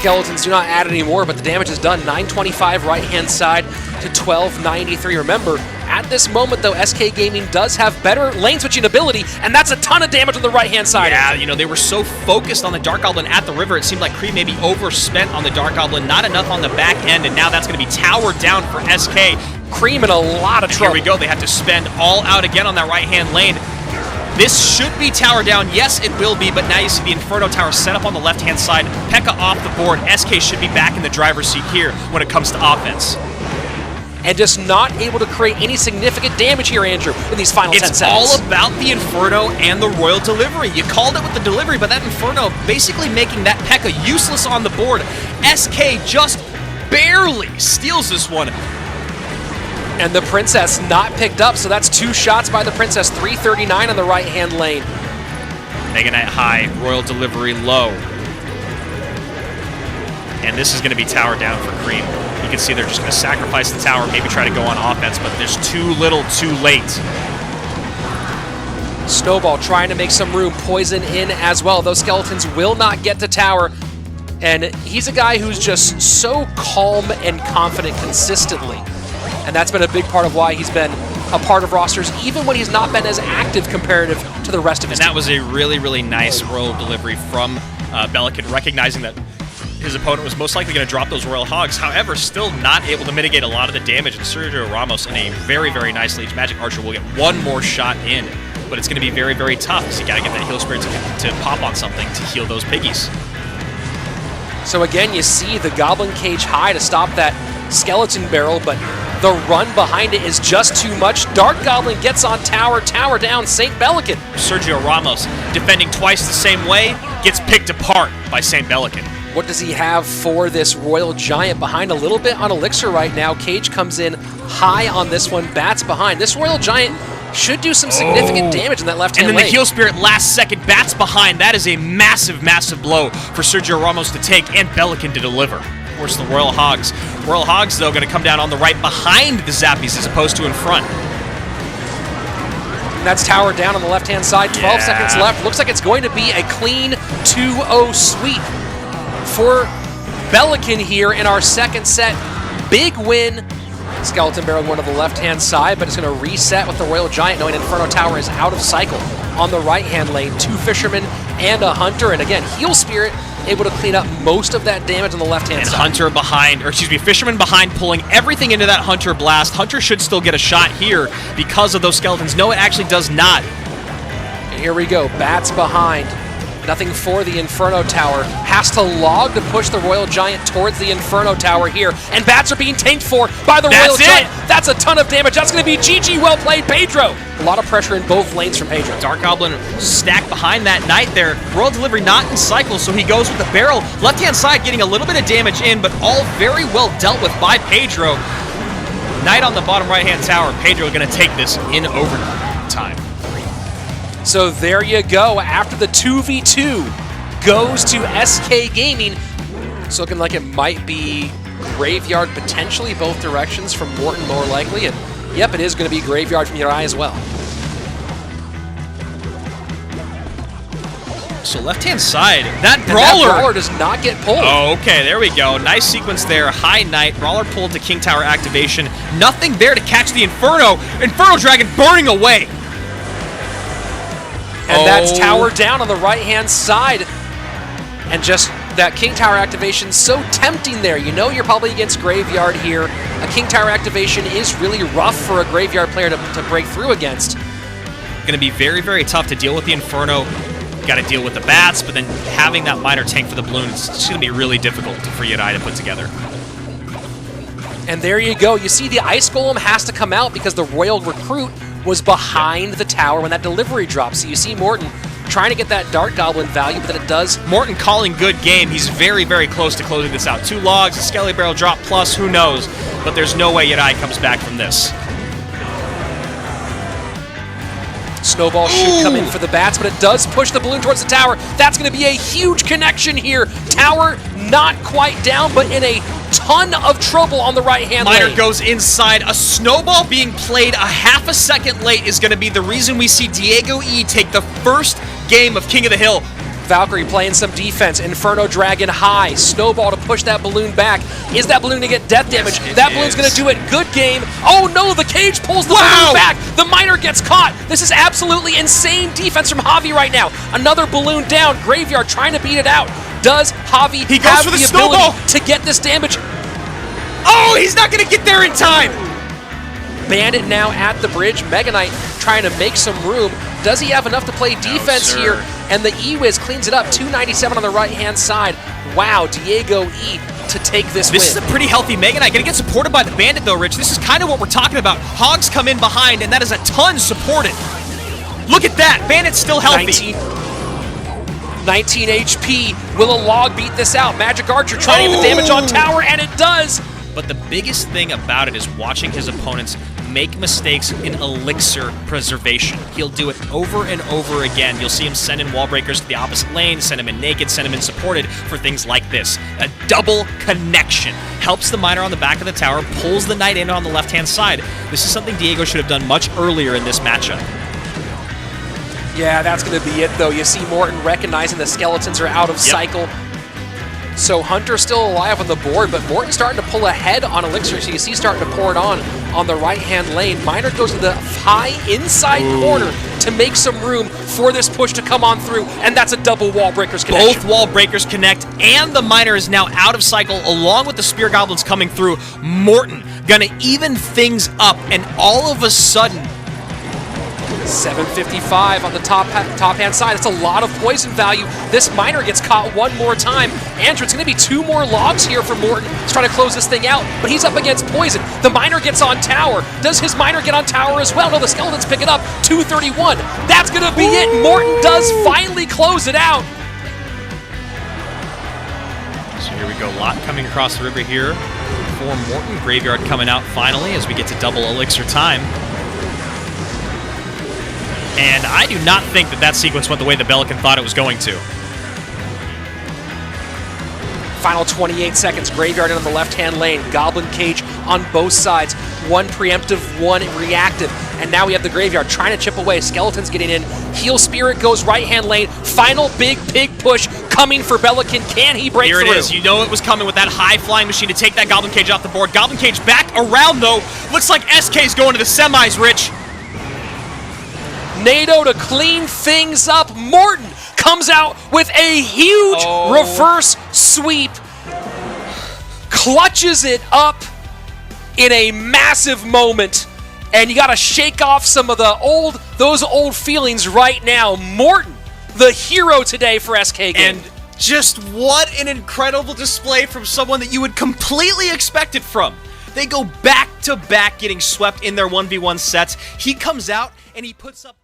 Skeletons do not add anymore, but the damage is done. 925 right-hand side to 1293. Remember, at this moment, though, SK Gaming does have better lane switching ability, and that's a ton of damage on the right-hand side. Yeah, you know, they were so focused on the Dark Goblin at the river, it seemed like Kree maybe overspent on the Dark Goblin, not enough on the back end, and now that's going to be towered down for SK. Cream in a lot of trouble. Here we go, they have to spend all out again on that right-hand lane. This should be tower down. Yes, it will be, but now you see the Inferno Tower set up on the left-hand side. P.E.K.K.A off the board. SK should be back in the driver's seat here when it comes to offense. And just not able to create any significant damage here, Andrew, in these final 10 It's seconds. all about the Inferno and the Royal Delivery. You called it with the delivery, but that Inferno basically making that P.E.K.K.A useless on the board. SK just barely steals this one. And the Princess not picked up, so that's 2 shots by the Princess. 339 on the right-hand lane. Mega Knight high, Royal Delivery low. And this is going to be tower down for Cream. You can see they're just going to sacrifice the tower, maybe try to go on offense, but there's too little too late. Snowball trying to make some room. Poison in as well. Those Skeletons will not get to tower. And he's a guy who's just so calm and confident consistently. And that's been a big part of why he's been a part of rosters, even when he's not been as active comparative to the rest of his team. And that was a really, really nice Royal Delivery from Belican, recognizing that his opponent was most likely going to drop those Royal Hogs, however, still not able to mitigate a lot of the damage. And Sergio Ramos in a very, very nice Leech Magic Archer will get one more shot in, but it's going to be very, very tough because you got to get that Heal Spirit to pop on something to heal those piggies. So again, you see the Goblin Cage high to stop that Skeleton Barrel, but the run behind it is just too much. Dark Goblin gets on tower, tower down, St. Belican. Sergio Ramos, defending twice the same way, gets picked apart by St. Belican. What does he have for this Royal Giant? Behind a little bit on Elixir right now. Cage comes in high on this one, Bats behind. This Royal Giant should do some significant damage in that left-hand lane. And then the Heal Spirit last second, Bats behind. That is a massive, massive blow for Sergio Ramos to take and Belican to deliver. Of course, the Royal Hogs. Royal Hogs, though, going to come down on the right behind the Zappies as opposed to in front. And that's towered down on the left-hand side. 12 seconds left. Looks like it's going to be a clean 2-0 sweep for Belican here in our second set. Big win. Skeleton Barrel going to the left-hand side, but it's going to reset with the Royal Giant, knowing Inferno Tower is out of cycle on the right-hand lane. 2 Fishermen and a Hunter, and again, Heal Spirit able to clean up most of that damage on the left-hand side. Hunter behind, or excuse me, Fisherman behind, pulling everything into that Hunter blast. Hunter should still get a shot here because of those Skeletons. No, it actually does not. And here we go, Bats behind. Nothing for the Inferno Tower. Has to log to push the Royal Giant towards the Inferno Tower here. And Bats are being tanked for by the Royal Giant. That's a ton of damage. That's going to be GG. Well played, Pedro. A lot of pressure in both lanes from Pedro. Dark Goblin stacked behind that Knight there. Royal Delivery not in cycle, so he goes with the barrel. Left-hand side getting a little bit of damage in, but all very well dealt with by Pedro. Knight on the bottom right-hand tower. Pedro going to take this in overtime. So there you go. After the 2v2 goes to SK Gaming. It's looking like it might be Graveyard potentially both directions from Morton more likely. And yep, it is going to be Graveyard from Uri as well. So left-hand side, that Brawler. That Brawler does not get pulled. Oh, okay, there we go. Nice sequence there. High Knight, Brawler pulled to King Tower activation. Nothing there to catch the Inferno. Inferno Dragon burning away. And that's tower down on the right-hand side. And just that King Tower activation so tempting there. You know you're probably against Graveyard here. A King Tower activation is really rough for a Graveyard player to break through against. Going to be very, very tough to deal with the Inferno. Got to deal with the Bats, but then having that minor tank for the balloon, it's just going to be really difficult for Yudai to put together. And there you go. You see the Ice Golem has to come out because the Royal Recruit was behind the tower when that delivery dropped. So you see Morton trying to get that Dark Goblin value, but then it does. Morton calling good game. He's very, very close to closing this out. 2 logs, a Skelly Barrel drop plus, who knows? But there's no way Yudai comes back from this. Snowball should come in for the Bats, but it does push the balloon towards the tower. That's going to be a huge connection here. Tower not quite down, but in a ton of trouble on the right-hand lane. Miner goes inside. A Snowball being played a half a second late is going to be the reason we see Diego E take the first game of King of the Hill. Valkyrie playing some defense. Inferno Dragon high. Snowball to push that balloon back. Is that balloon going to get death damage? That balloon's going to do it. Good game. Oh no, the cage pulls the balloon back. The miner gets caught. This is absolutely insane defense from Javi right now. Another balloon down. Graveyard trying to beat it out. Does Javi have the ability to get this damage? Oh, he's not going to get there in time. Bandit now at the bridge. Mega Knight trying to make some room. Does he have enough to play defense here? And the E-Wiz cleans it up. 297 on the right-hand side. Wow, Diego E to take this win. This is a pretty healthy Mega Knight. Gonna get supported by the Bandit though, Rich. This is kind of what we're talking about. Hogs come in behind, and that is a ton supported. Look at that. Bandit's still healthy. 19 HP. Will a log beat this out? Magic Archer trying to get the damage on tower, and it does. But the biggest thing about it is watching his opponents make mistakes in elixir preservation. He'll do it over and over again. You'll see him send in wall breakers to the opposite lane, send him in naked, send him in supported for things like this. A double connection. Helps the miner on the back of the tower, pulls the knight in on the left-hand side. This is something Diego should have done much earlier in this matchup. Yeah, that's going to be it, though. You see Morton recognizing the skeletons are out of cycle. So Hunter's still alive on the board, but Morton's starting to pull ahead on Elixir, so you see starting to pour it on the right-hand lane. Miner goes to the high inside corner to make some room for this push to come on through, and that's a double wall breakers connection. Both wall breakers connect, and the miner is now out of cycle, along with the spear goblins coming through. Morton gonna even things up, and all of a sudden, 755 on the top-hand side. That's a lot of poison value. This miner gets caught one more time. Andrew, it's going to be 2 more logs here for Morton. He's trying to close this thing out, but he's up against poison. The miner gets on tower. Does his miner get on tower as well? No, the skeletons pick it up. 231. That's going to be it. Morton does finally close it out. So here we go. Lot coming across the river here for Morton. Graveyard coming out finally as we get to double elixir time. And I do not think that sequence went the way the Belican thought it was going to. Final 28 seconds. Graveyard in on the left-hand lane. Goblin cage on both sides. One preemptive, one reactive. And now we have the Graveyard trying to chip away. Skeletons getting in. Heal Spirit goes right-hand lane. Final big pig push coming for Belican. Can he break through? Here it is. You know it was coming with that high flying machine to take that Goblin cage off the board. Goblin cage back around, though. Looks like SK's going to the semis, Rich. NATO to clean things up. Morton comes out with a huge reverse sweep. Clutches it up in a massive moment. And you got to shake off some of those old feelings right now. Morton, the hero today for SK Games. And just what an incredible display from someone that you would completely expect it from. They go back to back getting swept in their 1v1 sets. He comes out and he puts up